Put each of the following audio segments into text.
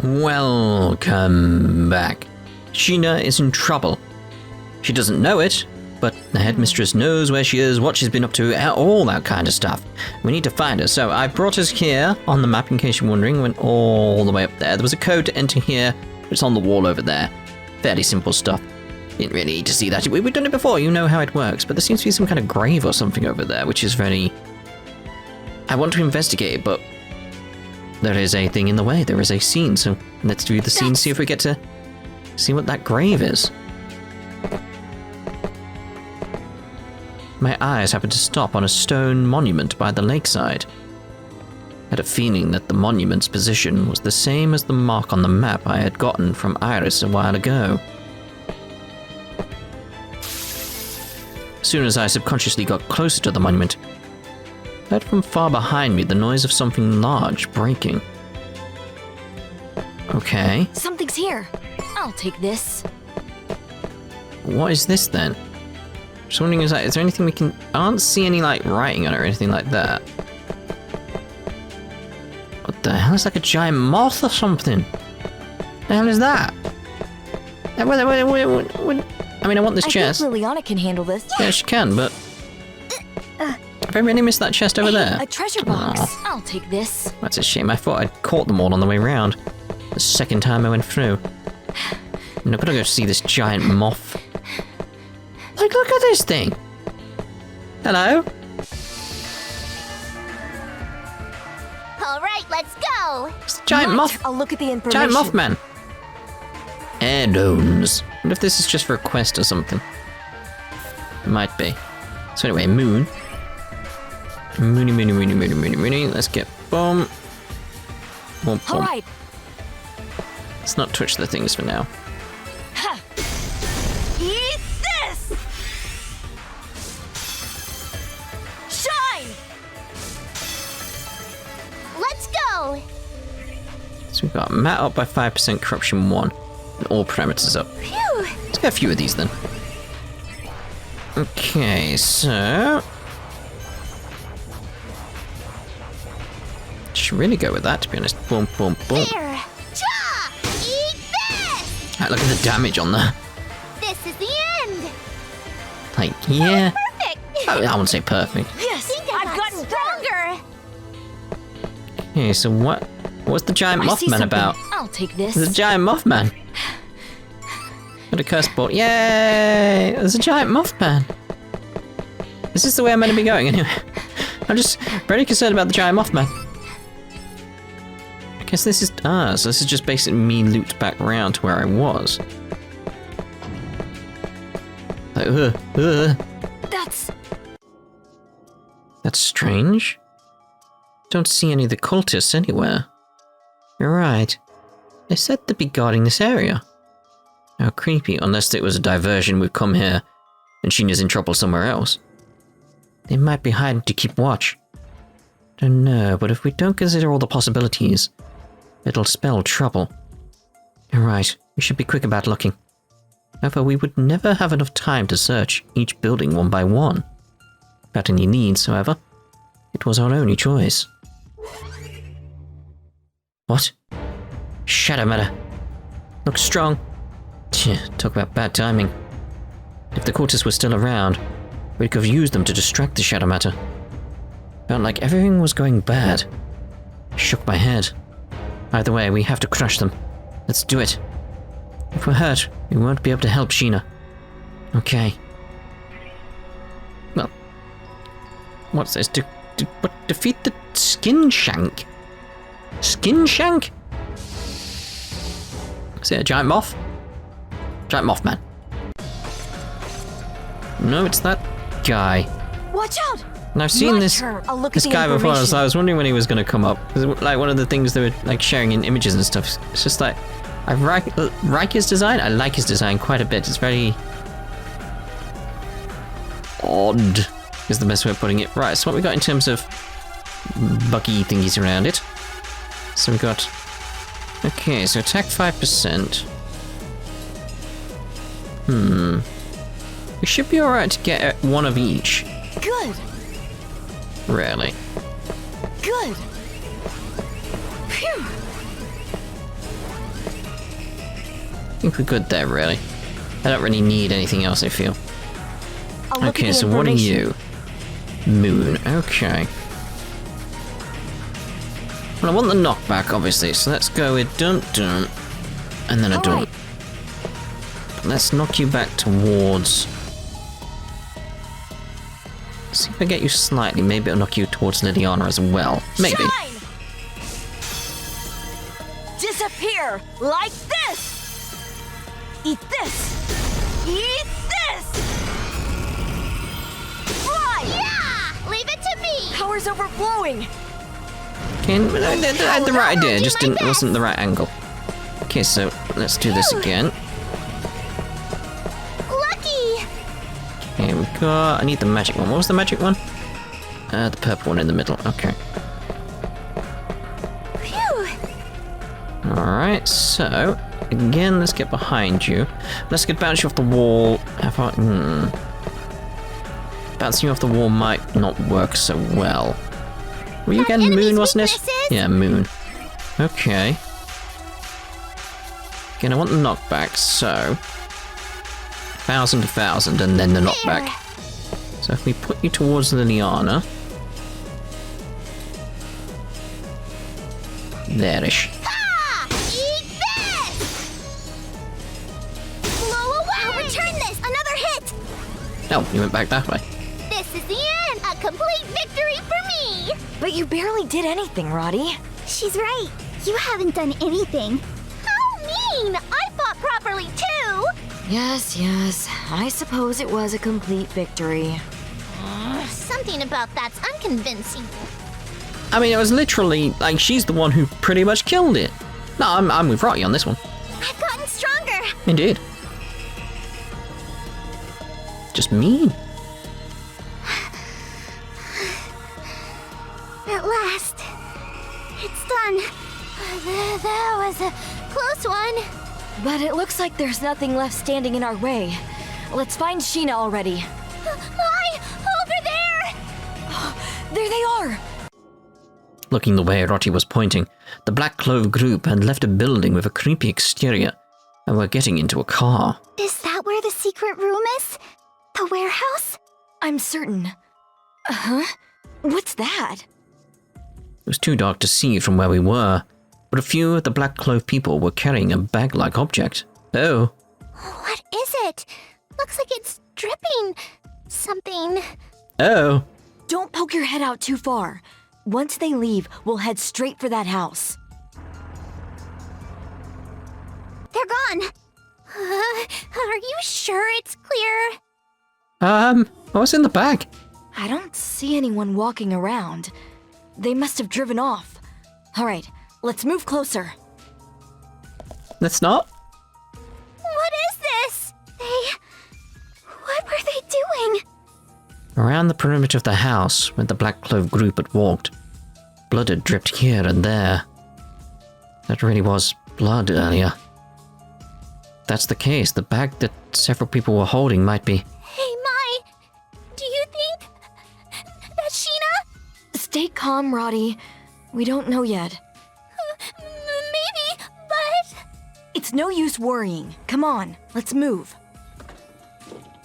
Welcome back. Shina is in trouble. She doesn't know it, but the headmistress knows where she is, what she's been up to, all that kind of stuff. We need to find her. So I brought us here on the map, in case you're wondering. Went all the way up there. There was a code to enter here. It's on the wall over there. Fairly simple stuff. Didn't really need to see that. We've done it before. You know how it works. But there seems to be some kind of grave or something over there, which is very... I want to investigate it, but there is a thing in the way. There is a scene. So let's do the scene, see if we get to see what that grave is. My eyes happened to stop on a stone monument by the lakeside. I had a feeling that the monument's position was the same as the mark on the map I had gotten from Iris a while ago. As soon as I subconsciously got closer to the monument, I heard from far behind me the noise of something large breaking. Okay. Something's here. I'll take this. What is this then? Just wondering, is there anything we can... I don't see any, like, writing on it or anything like that. What the hell? It's like a giant moth or something. The hell is that? I mean, I want this chest. I think Liliana can handle this. Yeah, she can, but... Have I really missed that chest over there? A treasure box. I'll take this. That's a shame. I thought I'd caught them all on the way round. The second time I went through. I'm not gonna go see this giant moth. Like, look at this thing. Hello? All right, let's go. It's a giant moth. I'll look at the information. Giant mothman. Heirlooms. What if this is just for a quest or something? It might be. So anyway, moon. Moony. Let's get boom. Boom, boom. All right. Let's not touch the things for now. Ha. Eat this. Shine. Let's go. So we've got Matt up by 5%, corruption 1, and all parameters up. Phew. Let's get a few of these then. Okay, so... should really go with that, to be honest. Boom, boom, boom. There. Cha! Eat this. Right, look at the damage on there. This is the end. Like, yeah. Perfect. I wouldn't say perfect. Yes, I've gotten stronger. Okay, so what's the giant I see Mothman something. about? I'll take this. There's a giant Mothman. Got a curse ball. Yay! There's a giant Mothman. Is this the way I'm meant to be going anyway? I'm just very concerned about the giant Mothman. I guess this is... so this is just basically me looped back around to where I was. Like, That's strange. Don't see any of the cultists anywhere. You're right. They said they'd be guarding this area. How creepy, unless it was a diversion. We've come here, and Shina's in trouble somewhere else. They might be hiding to keep watch. Don't know, but if we don't consider all the possibilities, it'll spell trouble. You're right, we should be quick about looking. However, we would never have enough time to search each building one by one. Without any leads, however, it was our only choice. What? Shadow matter. Looks strong. Talk about bad timing. If the cultists were still around, we could have used them to distract the shadow matter. Felt like everything was going bad. I shook my head. Either way, we have to crush them. Let's do it. If we're hurt, we won't be able to help Shina. Okay. Well, what's this? Defeat the skin shank? Skin shank? Is it a giant moth? Giant mothman. No, it's that guy. Watch out! And I've seen this guy before, so I was wondering when he was going to come up. Like one of the things they were like sharing in images and stuff. It's just like, I like his design. I like his design quite a bit. It's very odd, is the best way of putting it. Right, so what we got in terms of buggy thingies around it. So we got, okay, so attack 5%. We should be alright to get one of each. Good. Really. Good. Phew. think we're good there, really. I don't really need anything else, I feel. I'll look Okay, at the so what are information. you? Moon, okay. Well, I want the knockback, obviously, so let's go with dun-dun, and then a dun. Alright. Let's knock you back towards... See if I get you slightly, maybe it'll knock you towards Liliana as well. Maybe. Shine! Disappear like this! Eat this! Eat this! Fly! Yeah! Leave it to me! Power's overflowing! Okay, I had the right idea, just like this. wasn't the right angle. Okay, so let's do this again. Lucky! Okay, we got... I need the magic one. What was the magic one? The purple one in the middle. Okay. Phew! Alright, so... Again, let's get behind you. Let's get bounce you off the wall. How far... Bouncing you off the wall might not work so well. Were you getting enemy's moon, wasn't it? weaknesses? Yeah, moon. Okay. Again, I want the knockback, so... 1,000 to 1,000, and then the knockback. So if we put you towards Liliana... There-ish. Ha! Eat this! Blow away! I'll return this! Another hit! Oh, you went back that way. This is the end! A complete victory for me! But you barely did anything, Roddy. She's right. You haven't done anything. How mean! I fought properly too! Yes, I suppose it was a complete victory. Something about that's unconvincing. I mean, it was literally, like, she's the one who pretty much killed it. No, I'm with Roddy on this one. I've gotten stronger! Indeed. Just mean. At last. It's done. That was a close one. But it looks like there's nothing left standing in our way. Let's find Shina already. Hi! Over there! There they are! Looking the way Roddy was pointing, the Black Clove group had left a building with a creepy exterior and were getting into a car. Is that where the secret room is? The warehouse? I'm certain. Huh? What's that? It was too dark to see from where we were, but a few of the Black Clove people were carrying a bag-like object. Oh. What is it? Looks like it's dripping something. Oh. Don't poke your head out too far. Once they leave, we'll head straight for that house. They're gone. Are you sure it's clear? What's in the bag? I don't see anyone walking around. They must have driven off. All right, let's move closer. Let's not. What is this? What were they doing? Around the perimeter of the house where the Black Clove group had walked, blood had dripped here and there. That really was blood earlier. If that's the case, the bag that several people were holding might be... Hey, Mai, do you think that's Shina? Stay calm, Roddy. We don't know yet. Maybe, but... It's no use worrying. Come on, let's move.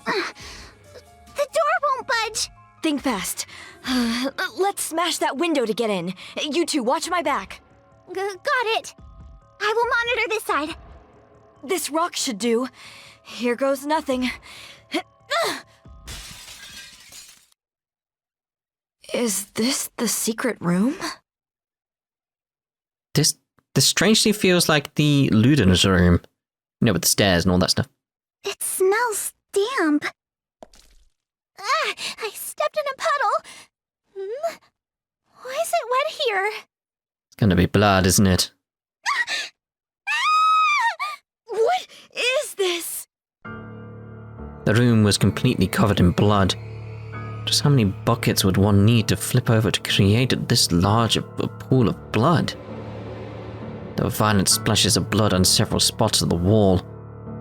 The door won't budge. Think fast. Let's smash that window to get in. You two, watch my back. Got it. I will monitor this side. This rock should do. Here goes nothing. Is this the secret room? This strangely feels like the Ludinus room. You know, with the stairs and all that stuff. It smells damp. I stepped in a puddle. Why is it wet here? It's gonna be blood, isn't it? What is this? The room was completely covered in blood. Just how many buckets would one need to flip over to create this large a pool of blood? There were violent splashes of blood on several spots of the wall.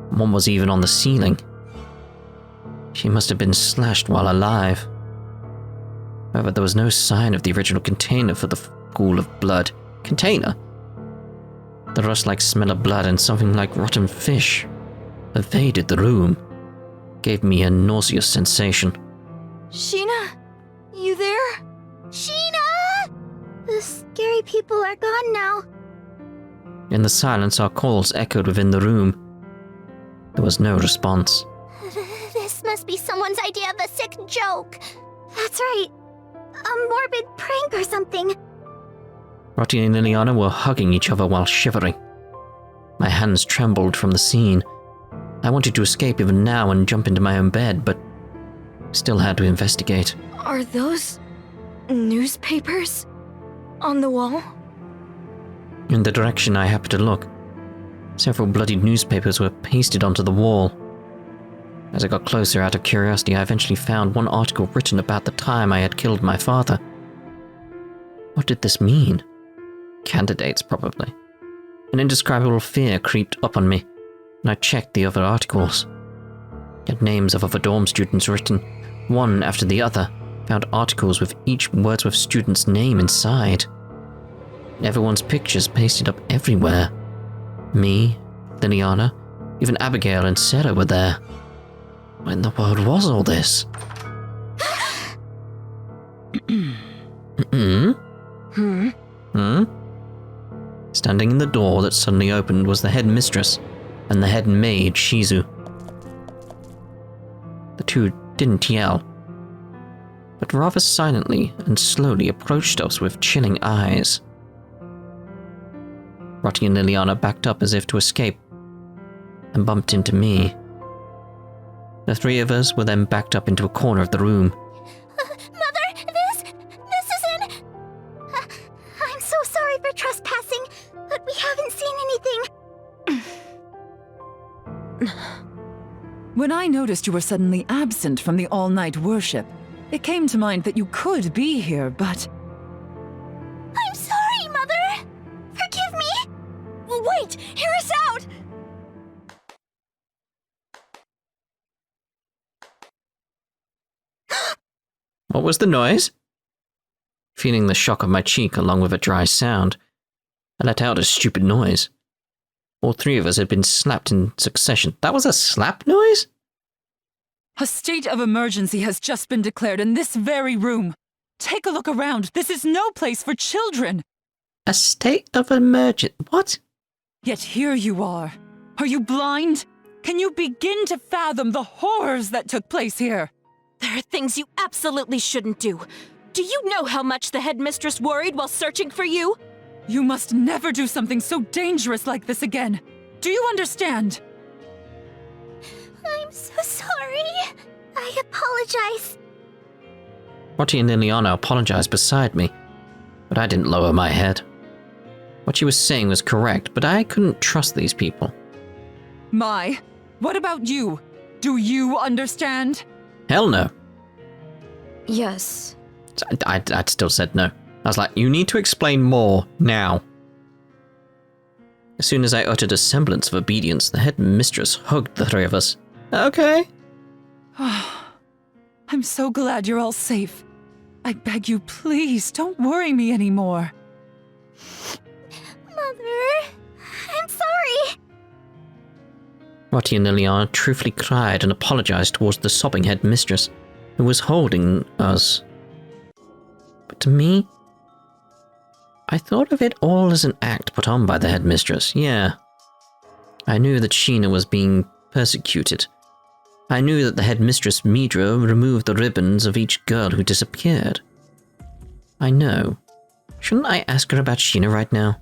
One was even on the ceiling. She must have been slashed while alive. However, there was no sign of the original container for the pool of blood. Container? The rust-like smell of blood and something like rotten fish pervaded the room, gave me a nauseous sensation. Shina? You there? Shina! The scary people are gone now. In the silence, our calls echoed within the room. There was no response. This must be someone's idea of a sick joke. That's right. A morbid prank or something. Rotti and Liliana were hugging each other while shivering. My hands trembled from the scene. I wanted to escape even now and jump into my own bed, but still had to investigate. Are those newspapers on the wall? In the direction I happened to look, several bloodied newspapers were pasted onto the wall. As I got closer out of curiosity, I eventually found one article written about the time I had killed my father. What did this mean? Candidates, probably. An indescribable fear creeped up on me, and I checked the other articles. Had names of other dorm students written, one after the other, found articles with each Wordsworth student's name inside. Everyone's pictures pasted up everywhere. Me, Liliana, even Abigail and Sarah were there. What in the world was all this? Standing in the door that suddenly opened was the headmistress and the head maid, Shizu. The two didn't yell, but rather silently and slowly approached us with chilling eyes. Rotti and Liliana backed up as if to escape and bumped into me. The three of us were then backed up into a corner of the room. Mother, this isn't... I'm so sorry for trespassing, but we haven't seen anything. When I noticed you were suddenly absent from the all-night worship, it came to mind that you could be here, but... I'm sorry, Mother! Forgive me! Wait! Hear us out! What was the noise? Feeling the shock of my cheek along with a dry sound, I let out a stupid noise. All three of us had been slapped in succession. That was a slap noise? A state of emergency has just been declared in this very room. Take a look around. This is no place for children. A state of emergency? What? Yet here you are. Are you blind? Can you begin to fathom the horrors that took place here? There are things you absolutely shouldn't do. Do you know how much the headmistress worried while searching for you? You must never do something so dangerous like this again. Do you understand? I'm so sorry. I apologize. Rotti and Liliana apologized beside me, but I didn't lower my head. What she was saying was correct, but I couldn't trust these people. Mai, what about you? Do you understand? Hell no. Yes. I'd still said no. I was like, you need to explain more now. As soon as I uttered a semblance of obedience, the headmistress hugged the three of us. Okay. I'm so glad you're all safe. I beg you, please, don't worry me anymore. Mother, I'm sorry. Rotti and Liliana truthfully cried and apologized towards the sobbing headmistress, who was holding us. But to me, I thought of it all as an act put on by the headmistress, yeah. I knew that Shina was being persecuted. I knew that the headmistress Midra removed the ribbons of each girl who disappeared. I know. Shouldn't I ask her about Shina right now?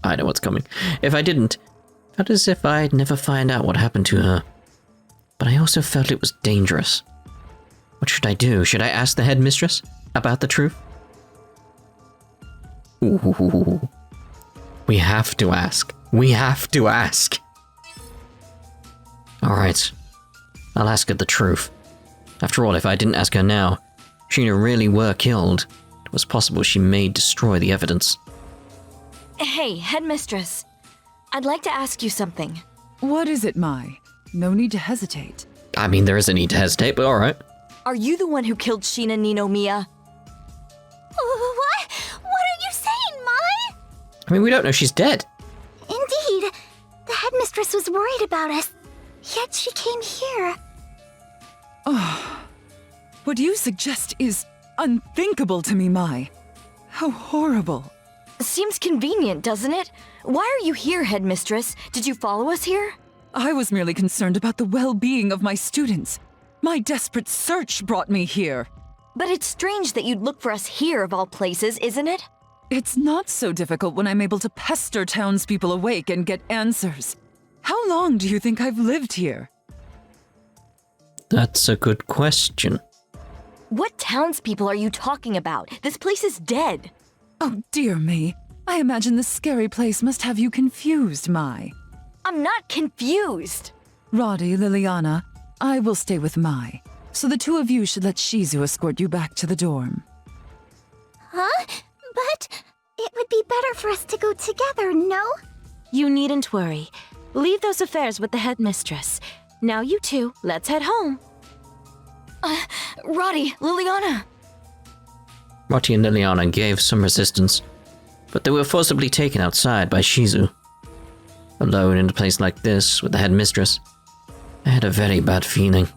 I know what's coming. If I didn't, it felt as if I'd never find out what happened to her. But I also felt it was dangerous. What should I do? Should I ask the headmistress about the truth? Ooh. We have to ask. We have to ask. Alright. I'll ask her the truth. After all, if I didn't ask her now, Shina really were killed. It was possible she may destroy the evidence. Hey, headmistress. I'd like to ask you something. What is it, Mai? No need to hesitate. I mean, there is a need to hesitate, but alright. Are you the one who killed Shina Ninomiya? What? What are you saying, Mai? I mean, we don't know she's dead. Indeed. The headmistress was worried about us. Yet she came here. Oh, what you suggest is unthinkable to me, Mai. How horrible. Seems convenient, doesn't it? Why are you here, headmistress? Did you follow us here? I was merely concerned about the well-being of my students. My desperate search brought me here. But it's strange that you'd look for us here of all places, isn't it? It's not so difficult when I'm able to pester townspeople awake and get answers. How long do you think I've lived here? That's a good question. What townspeople are you talking about? This place is dead. Oh, dear me. I imagine this scary place must have you confused, Mai. I'm not confused. Roddy, Liliana, I will stay with Mai. So the two of you should let Shizu escort you back to the dorm. Huh? But it would be better for us to go together, no? You needn't worry. Leave those affairs with the headmistress. Now you two, let's head home. Roddy, Liliana. Roddy and Liliana gave some resistance, but they were forcibly taken outside by Shizu. Alone in a place like this with the headmistress, I had a very bad feeling.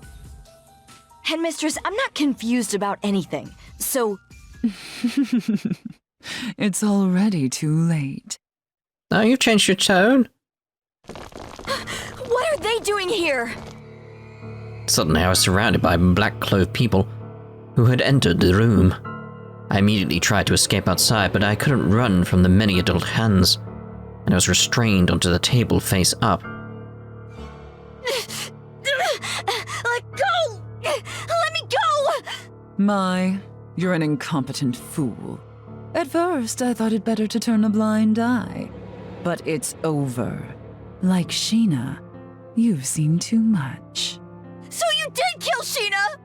Headmistress, I'm not confused about anything. So, It's already too late. Now you've changed your tone. what are they doing here? Suddenly I was surrounded by black-clothed people who had entered the room. I immediately tried to escape outside, but I couldn't run from the many adult hands, and I was restrained onto the table face up. Let go! Let me go! Mai, you're an incompetent fool. At first, I thought it better to turn a blind eye. But it's over. Like Shina, you've seen too much. So you did kill Shina!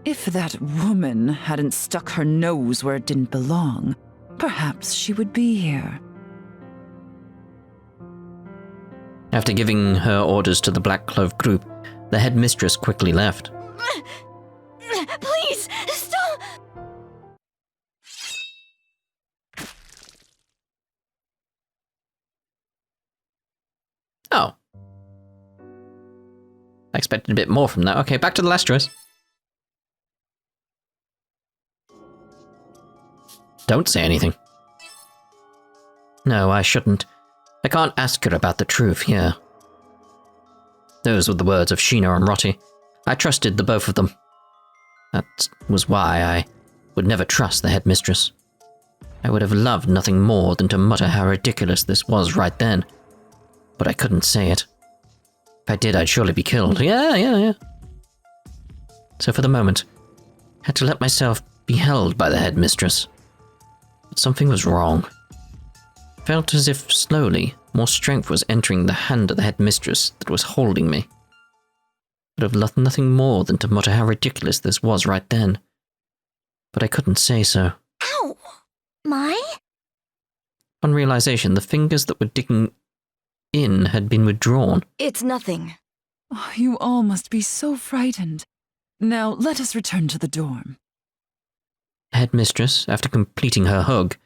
If that woman hadn't stuck her nose where it didn't belong, perhaps she would be here. After giving her orders to the black-clothed group, the headmistress quickly left. Please, stop! Oh. I expected a bit more from that. Okay, back to the Lestros. Don't say anything. No, I shouldn't. I can't ask her about the truth here. Those were the words of Shina and Roddy. I trusted the both of them. That was why I would never trust the headmistress. I would have loved nothing more than to mutter how ridiculous this was right then. But I couldn't say it. If I did, I'd surely be killed. Yeah. So for the moment, I had to let myself be held by the headmistress. But something was wrong. It felt as if slowly, more strength was entering the hand of the headmistress that was holding me. I would have loved nothing more than to mutter how ridiculous this was right then. But I couldn't say so. Ow! Mai? On realization, the fingers that were digging in had been withdrawn. It's nothing. Oh, you all must be so frightened. Now, let us return to the dorm. The headmistress, after completing her hug,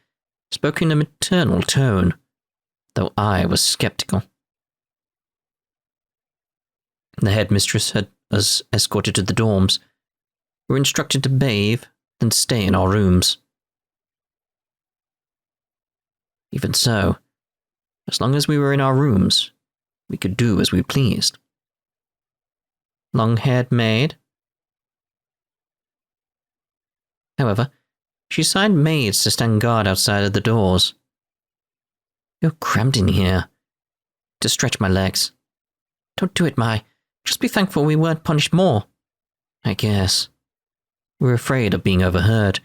spoke in a maternal tone, though I was skeptical. The headmistress had us escorted to the dorms. We were instructed to bathe, then stay in our rooms. Even so, as long as we were in our rooms, we could do as we pleased. Long-haired maid? However, she assigned maids to stand guard outside of the doors. You're crammed in here. To stretch my legs. Don't do it, Mai. Just be thankful we weren't punished more. I guess. We were afraid of being overheard,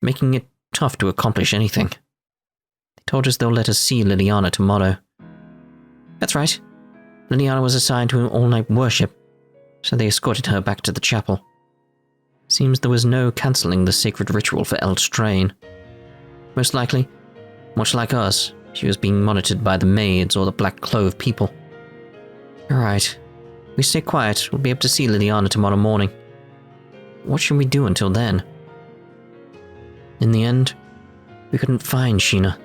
making it tough to accomplish anything. They told us they'll let us see Liliana tomorrow. That's right. Liliana was assigned to an all-night worship, so they escorted her back to the chapel. Seems there was no cancelling the sacred ritual for Elstrain. Most likely, much like us, she was being monitored by the maids or the black-clothed people. Alright, we stay quiet, we'll be able to see Liliana tomorrow morning. What should we do until then? In the end, we couldn't find Shina.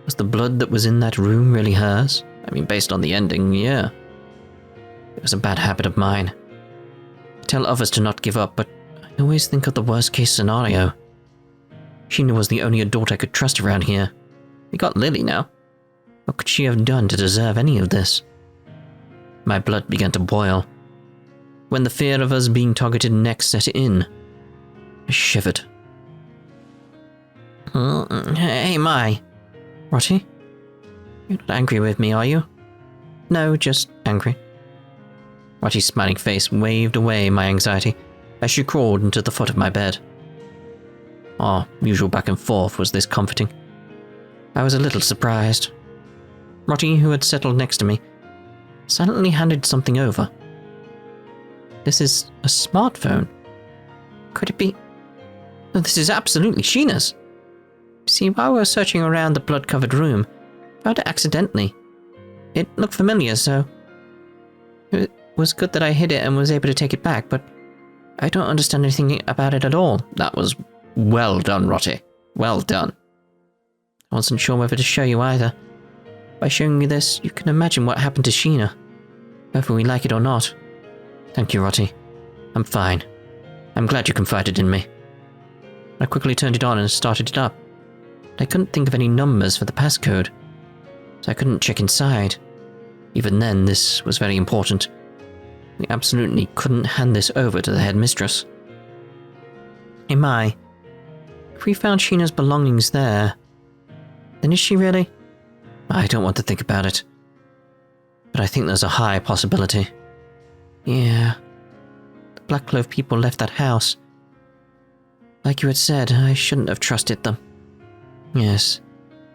Was the blood that was in that room really hers? I mean, based on the ending, yeah. It was a bad habit of mine. I tell others to not give up, but I always think of the worst-case scenario. Shina was the only adult I could trust around here. We got Lily now. What could she have done to deserve any of this? My blood began to boil. When the fear of us being targeted next set in, I shivered. Hey, Mai. Rotty? You're not angry with me, are you? No, just angry. Rotty's smiling face waved away my anxiety as she crawled into the foot of my bed. Our usual back and forth was this comforting. I was a little surprised. Rotty, who had settled next to me, silently handed something over. This is a smartphone. Could it be? No, this is absolutely Shina's. See, while we were searching around the blood-covered room, I found it accidentally. It looked familiar, so it was good that I hid it and was able to take it back, but I don't understand anything about it at all. That was well done, Rotty. Well done. I wasn't sure whether to show you either. By showing you this, you can imagine what happened to Shina, whether we like it or not. Thank you, Rotty. I'm fine. I'm glad you confided in me. I quickly turned it on and started it up. I couldn't think of any numbers for the passcode, so I couldn't check inside. Even then, this was very important. We absolutely couldn't hand this over to the headmistress. Hey, Mai. If we found Shina's belongings there, then is she really? I don't want to think about it. But I think there's a high possibility. Yeah. The Black Clove people left that house. Like you had said, I shouldn't have trusted them. Yes.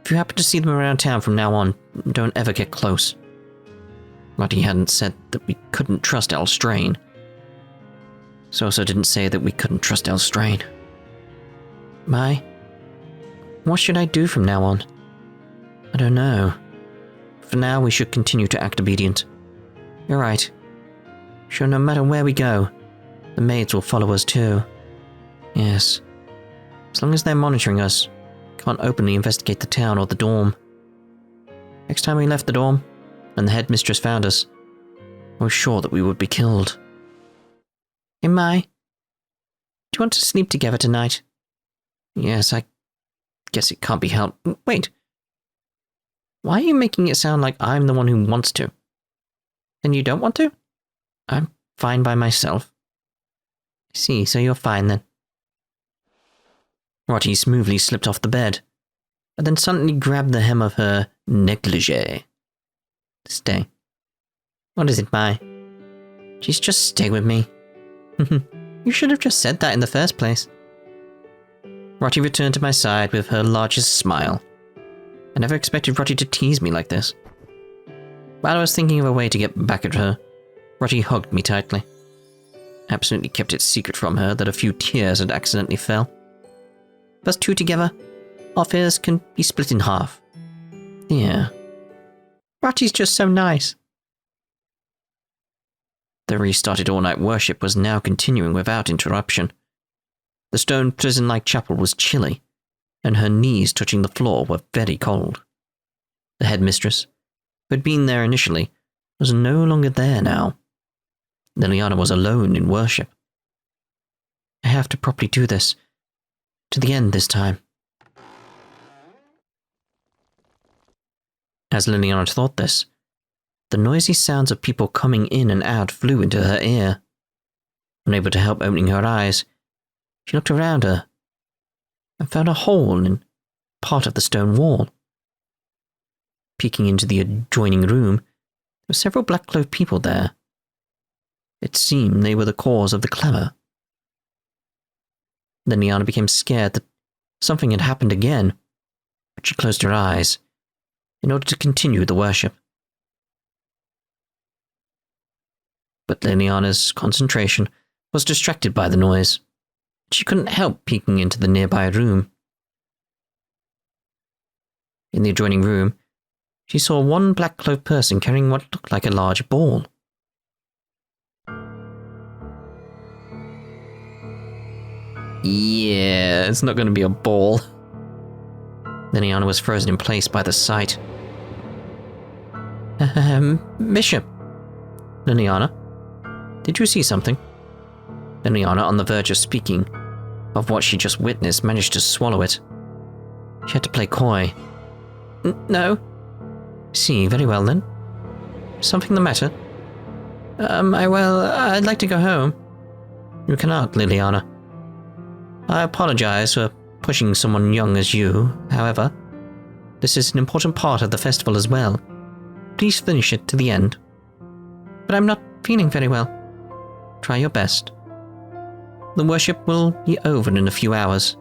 If you happen to see them around town from now on, don't ever get close. Rotty hadn't said that we couldn't trust Elstrain. So also didn't say that we couldn't trust Elstrain. Mai? What should I do from now on? I don't know. For now, we should continue to act obedient. You're right. Sure, no matter where we go, the maids will follow us too. Yes. As long as they're monitoring us, can't openly investigate the town or the dorm. Next time we left the dorm, and the headmistress found us, I was sure that we would be killed. Hey, Mai. Do you want to sleep together tonight? Yes, I guess it can't be helped. Wait. Why are you making it sound like I'm the one who wants to? Then you don't want to? I'm fine by myself. I see, so you're fine then. Rotty smoothly slipped off the bed, but then suddenly grabbed the hem of her negligee. Stay. What is it, Mai? She's just stay with me. You should have just said that in the first place. Rotty returned to my side with her largest smile. I never expected Rotty to tease me like this. While I was thinking of a way to get back at her, Rotty hugged me tightly. I absolutely kept it secret from her that a few tears had accidentally fell. Us two together, our fears can be split in half. Yeah. Rotty's just so nice. The restarted all-night worship was now continuing without interruption. The stone prison-like chapel was chilly, and her knees touching the floor were very cold. The headmistress, who had been there initially, was no longer there now. Liliana was alone in worship. I have to properly do this. To the end this time. As Liliana thought this, the noisy sounds of people coming in and out flew into her ear. Unable to help opening her eyes, she looked around her and found a hole in part of the stone wall. Peeking into the adjoining room, there were several Black Clove people there. It seemed they were the cause of the clamor. Then Liana became scared that something had happened again, but she closed her eyes in order to continue the worship. But Liliana's concentration was distracted by the noise. She couldn't help peeking into the nearby room. In the adjoining room, she saw one Black Clove person carrying what looked like a large ball. Yeah, it's not going to be a ball. Liliana was frozen in place by the sight. Bishop, Liliana, did you see something? Liliana, on the verge of speaking of what she just witnessed, managed to swallow it. She had to play coy. No. See, very well then. Something the matter? I'd like to go home. You cannot, Liliana. I apologize for pushing someone young as you, however. This is an important part of the festival as well. Please finish it to the end. But I'm not feeling very well. Try your best. The worship will be over in a few hours.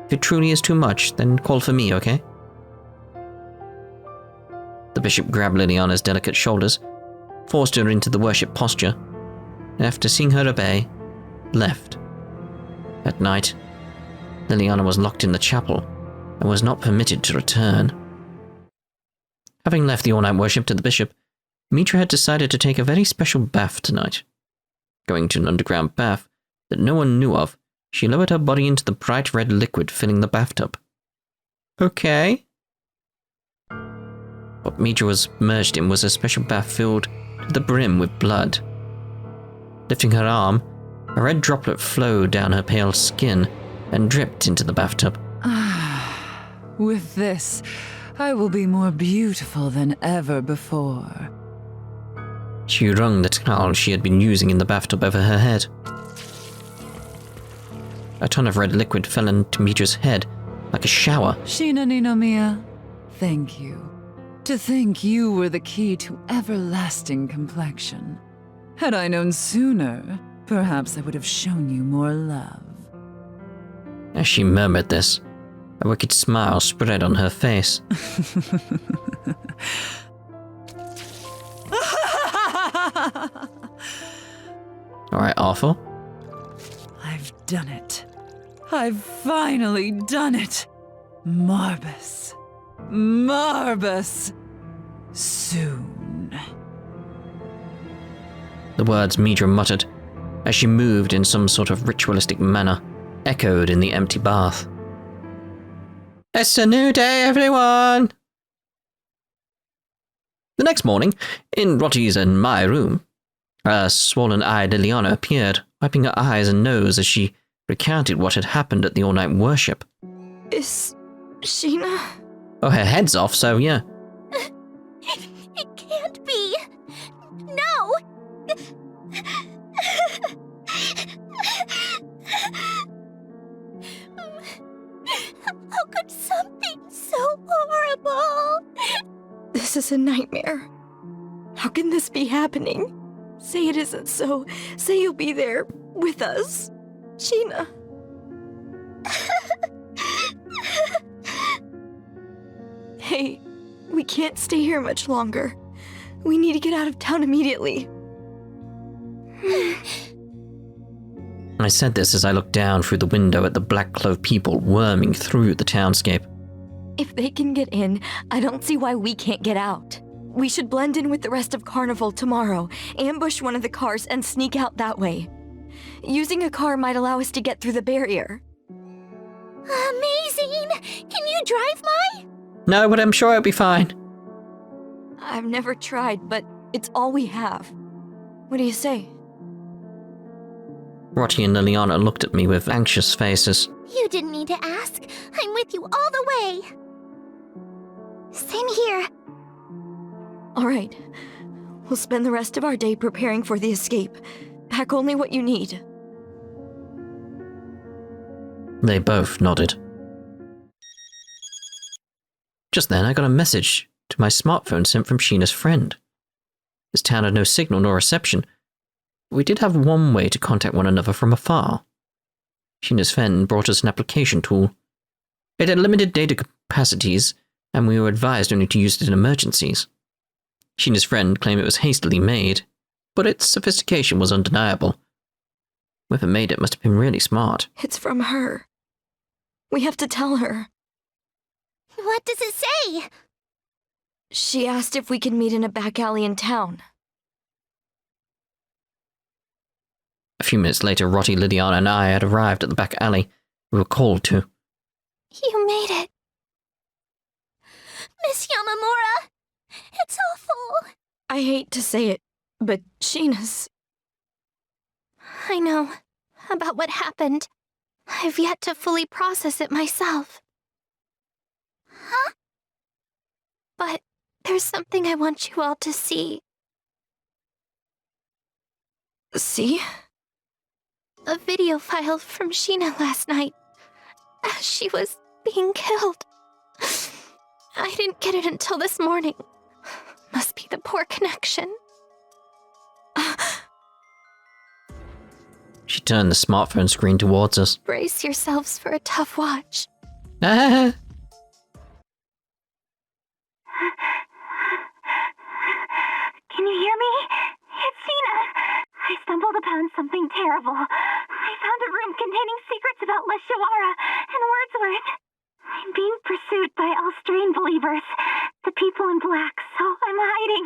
If it truly is too much, then call for me, okay? The bishop grabbed Liliana's delicate shoulders, forced her into the worship posture, and after seeing her obey, left. At night, Liliana was locked in the chapel and was not permitted to return. Having left the all-night worship to the bishop, Mitra had decided to take a very special bath tonight. Going to an underground bath that no one knew of, she lowered her body into the bright red liquid filling the bathtub. Okay. What Mitra was immersed in was a special bath filled to the brim with blood. Lifting her arm, a red droplet flowed down her pale skin and dripped into the bathtub. With this, I will be more beautiful than ever before. She wrung the towel she had been using in the bathtub over her head. A ton of red liquid fell into Mitra's head like a shower. Shina Ninomiya, thank you. To think you were the key to everlasting complexion. Had I known sooner, perhaps I would have shown you more love. As she murmured this, a wicked smile spread on her face. Alright, Arthur. I've done it. I've finally done it. Marbas. Marbas. Soon. The words Mitra muttered, as she moved in some sort of ritualistic manner, echoed in the empty bath. It's a new day, everyone! The next morning, in Rotti's and my room, a swollen-eyed Liliana appeared, wiping her eyes and nose as she recounted what had happened at the all-night worship. Is Shina? Oh, her head's off, so yeah. It can't be. No. How could something so horrible? This is a nightmare. How can this be happening? Say it isn't so. Say you'll be there with us. Shina. Hey, we can't stay here much longer. We need to get out of town immediately. I said this as I looked down through the window at the black-clothed people worming through the townscape. If they can get in, I don't see why we can't get out. We should blend in with the rest of Carnival tomorrow, ambush one of the cars, and sneak out that way. Using a car might allow us to get through the barrier. Amazing! Can you drive, Mai? No, but I'm sure it'll be fine. I've never tried, but it's all we have. What do you say? Rotti and Liliana looked at me with anxious faces. You didn't need to ask. I'm with you all the way. Same here. All right. We'll spend the rest of our day preparing for the escape. Pack only what you need. They both nodded. Just then, I got a message to my smartphone sent from Shina's friend. This town had no signal nor reception. We did have one way to contact one another from afar. Shina's friend brought us an application tool. It had limited data capacities, and we were advised only to use it in emergencies. Shina's friend claimed it was hastily made, but its sophistication was undeniable. Whoever made it must have been really smart. It's from her. We have to tell her. What does it say? She asked if we could meet in a back alley in town. A few minutes later, Rotti, Liliana, and I had arrived at the back alley we were called to. You made it. Miss Yamamura, it's awful. I hate to say it, But Shina's... I know about what happened. I've yet to fully process it myself. Huh? But there's something I want you all to see. See? A video file from Shina last night, as she was being killed. I didn't get it until this morning. Must be the poor connection. She turned the smartphone screen towards us. Brace yourselves for a tough watch. Ah! Can you hear me? It's Shina. I stumbled upon something terrible. I found a room containing secrets about Choara and Wordsworth. I'm being pursued by all strain believers, the people in black, so I'm hiding.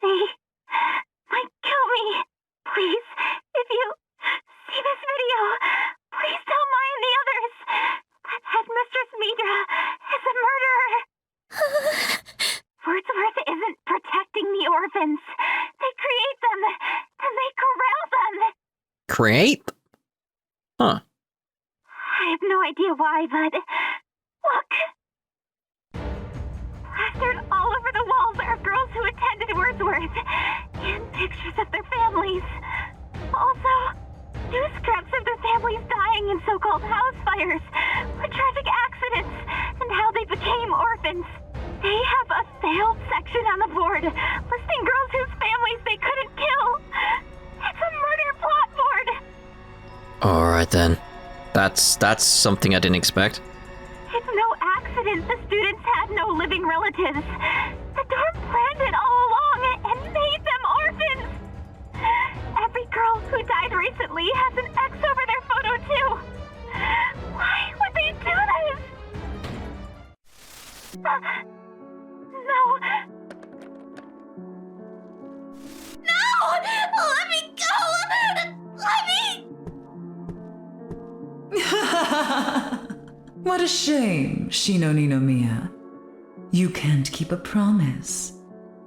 They might kill me. Please, if you see this video, please tell Mai and the others that Headmistress Midra is a murderer. Wordsworth isn't protecting the orphans. They create them, and they corral them. Create? Huh. I have no idea why, but look. Plastered all over the walls are girls who attended Wordsworth, and pictures of their families. Also, new scraps of their families dying in so-called house fires, or tragic accidents, and how they became orphans. They have a failed section on the board, listing girls whose families they couldn't kill. It's a murder plot board. Alright then. That's something I didn't expect. It's no accident the students had no living relatives. The dorm planned it all along and made them orphans. Every girl who died recently has an X over their photo too. Why would they do this? No. No! Let me go! Let me... What a shame, Shino Nino Mia. You can't keep a promise.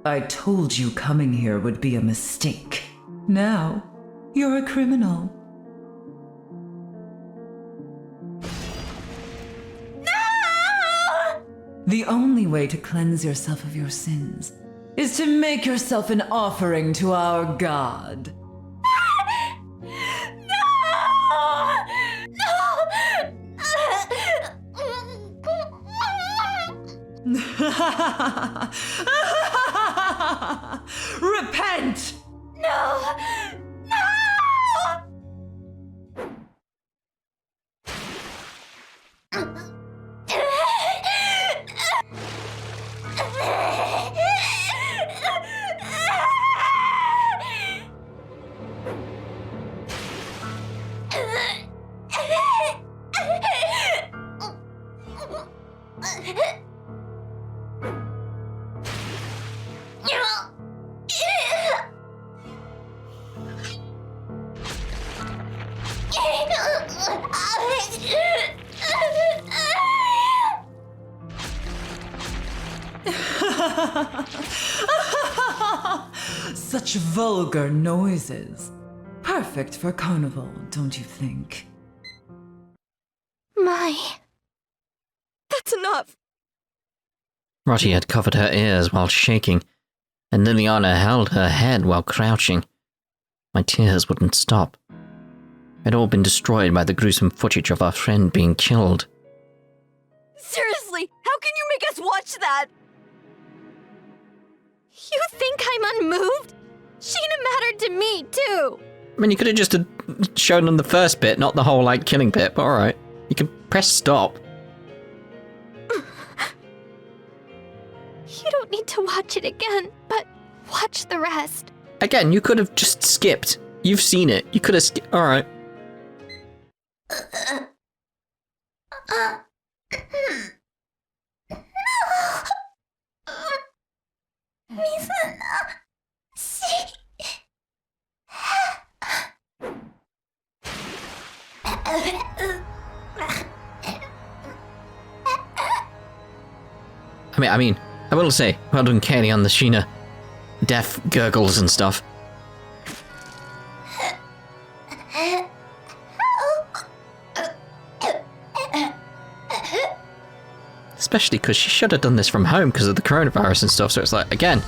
I told you coming here would be a mistake. Now, you're a criminal. No! The only way to cleanse yourself of your sins is to make yourself an offering to our god. Repent! No! No! Such vulgar noises. Perfect for carnival, don't you think? Mai. That's enough! Rotti had covered her ears while shaking, and Liliana held her head while crouching. My tears wouldn't stop. It had all been destroyed by the gruesome footage of our friend being killed. Seriously, how can you make us watch that? You think I'm unmoved? Shina mattered to me, too. I mean, you could have just shown them the first bit, not the whole, killing bit, but alright. You can press stop. You don't need to watch it again, but watch the rest. Again, you could have just skipped. You've seen it. You could have skipped. Alright. I mean, I will say, well done, Kaylee, on the Shina death gurgles and stuff. especially because she should have done this from home because of the coronavirus and stuff. So it's like, again,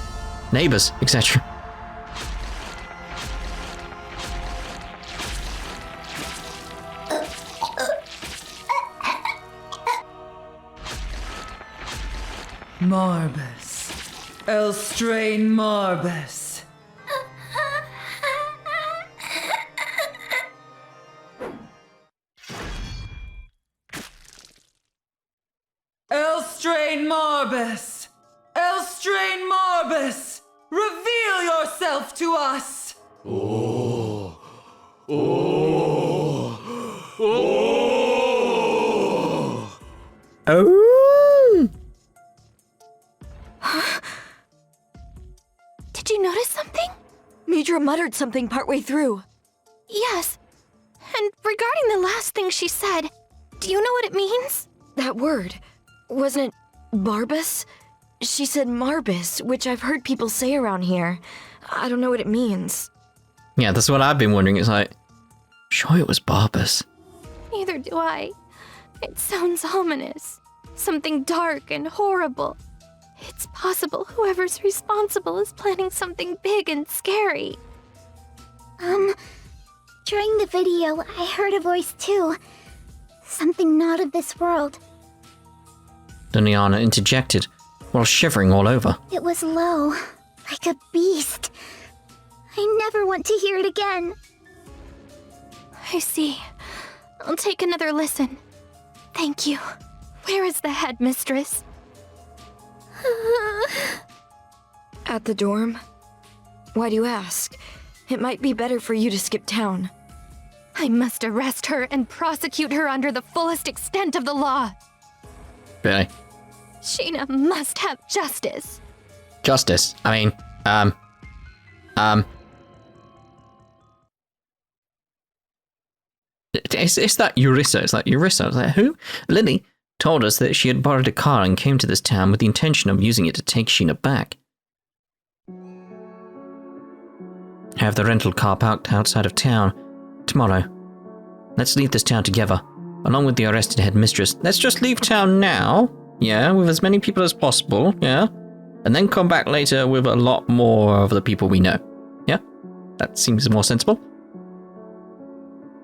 neighbors, etc. Marbas. Elstrain Marbas. Elstrain Marbas! Elstrain Marbas! Reveal yourself to us! Oh. Oh. Oh. Oh! Did you notice something? Midra muttered something partway through. Yes. And regarding the last thing she said, do you know what it means? That word. Wasn't it Barbas? She said Marbas, which I've heard people say around here. I don't know what it means. Yeah, that's what I've been wondering. It's like, sure it was Barbas. Neither do I. It sounds ominous. Something dark and horrible. It's possible whoever's responsible is planning something big and scary. During the video, I heard a voice too. Something not of this world. Liliana interjected, while shivering all over. It was low, like a beast. I never want to hear it again. I see. I'll take another listen. Thank you. Where is the headmistress? At the dorm? Why do you ask? It might be better for you to skip town. I must arrest her and prosecute her under the fullest extent of the law. Really? Shina must have justice. Justice. I mean, It's that Eurissa. It's like, Eurissa. It's like, who? Lily told us that she had borrowed a car and came to this town with the intention of using it to take Shina back. Have the rental car parked outside of town. Tomorrow. Let's leave this town together, along with the arrested headmistress. Let's just leave town now, yeah, with as many people as possible, yeah? And then come back later with a lot more of the people we know, yeah? That seems more sensible.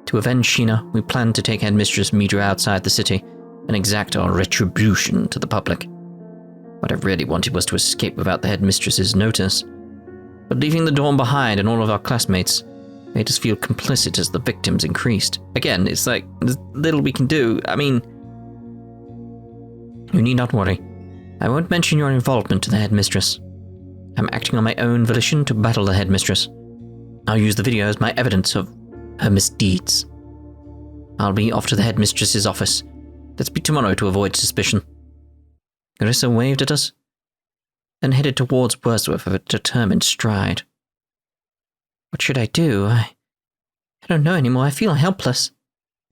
To avenge Shina, we plan to take headmistress Midra outside the city and exact our retribution to the public. What I really wanted was to escape without the headmistress's notice. But leaving the dorm behind and all of our classmates made us feel complicit as the victims increased. Again, it's like, there's little we can do. I mean, you need not worry. I won't mention your involvement to the headmistress. I'm acting on my own volition to battle the headmistress. I'll use the video as my evidence of her misdeeds. I'll be off to the headmistress's office. Let's be tomorrow to avoid suspicion. Carissa waved at us, then headed towards Wordsworth with a determined stride. What should I do? I don't know anymore. I feel helpless.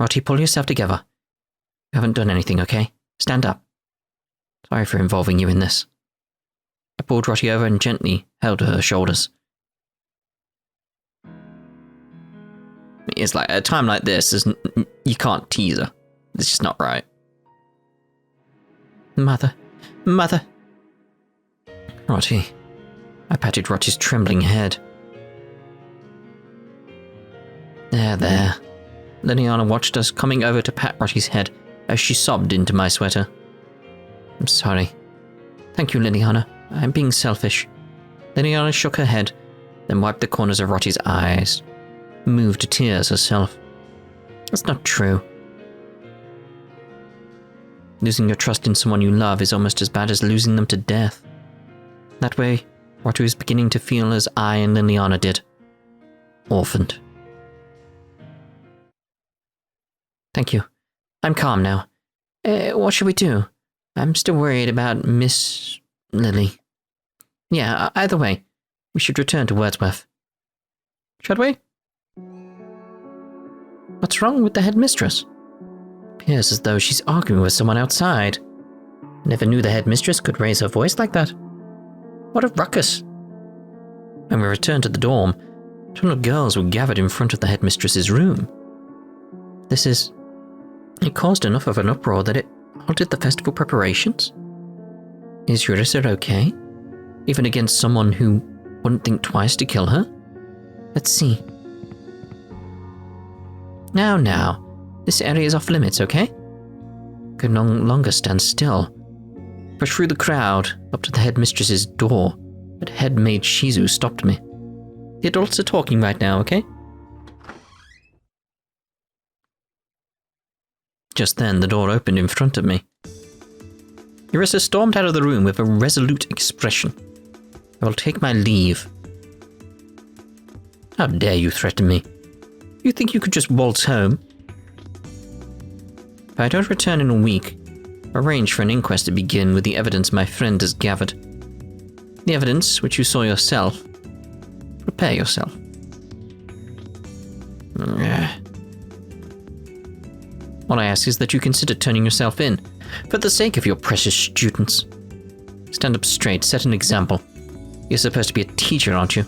Rotty, pull yourself together. You haven't done anything, okay? Stand up. Sorry for involving you in this. I pulled Rotty over and gently held her shoulders. It's like, at a time like this, you can't tease her. It's just not right. Mother. Rotty. I patted Rotty's trembling head. There. Liliana watched us coming over to pat Rotty's head as she sobbed into my sweater. I'm sorry. Thank you, Liliana. I'm being selfish. Liliana shook her head, then wiped the corners of Rotty's eyes. Moved to tears herself. That's not true. Losing your trust in someone you love is almost as bad as losing them to death. That way, Rotty is beginning to feel as I and Liliana did. Orphaned. Thank you. I'm calm now. What should we do? I'm still worried about Miss Lily. Yeah, either way, we should return to Wordsworth. Should we? What's wrong with the headmistress? Appears as though she's arguing with someone outside. Never knew the headmistress could raise her voice like that. What a ruckus. When we returned to the dorm, 12 girls were gathered in front of the headmistress's room. It caused enough of an uproar that it halted the festival preparations. Is Yurisa okay? Even against someone who wouldn't think twice to kill her? Let's see. Now. This area is off limits, okay? Could no longer stand still. Pushed through the crowd, up to the headmistress's door, but headmaid Shizu stopped me. The adults are talking right now, okay? Just then, the door opened in front of me. Yurisa stormed out of the room with a resolute expression. I will take my leave. How dare you threaten me? You think you could just waltz home? If I don't return in a week, arrange for an inquest to begin with the evidence my friend has gathered. The evidence which you saw yourself. Prepare yourself. All I ask is that you consider turning yourself in, for the sake of your precious students. Stand up straight, set an example. You're supposed to be a teacher, aren't you?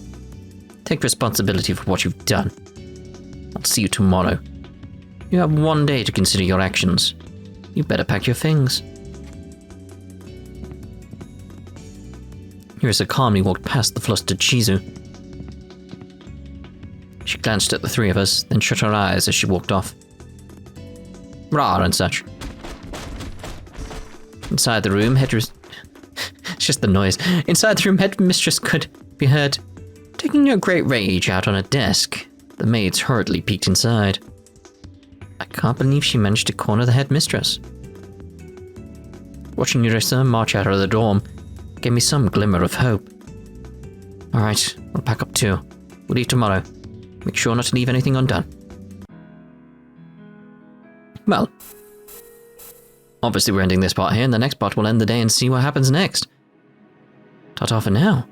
Take responsibility for what you've done. I'll see you tomorrow. You have one day to consider your actions. You better pack your things. Yurisa calmly walked past the flustered Shizu. She glanced at the three of us, then shut her eyes as she walked off. Rawr and such. Inside the room, it's just the noise. Inside the room, headmistress could be heard taking her great rage out on a desk. The maids hurriedly peeked inside. I can't believe she managed to corner the headmistress. Watching Yurisa march out of the dorm gave me some glimmer of hope. Alright, I'll pack up too. We'll leave tomorrow. Make sure not to leave anything undone. Well, obviously we're ending this part here, and the next part will end the day and see what happens next. Ta-ta for now.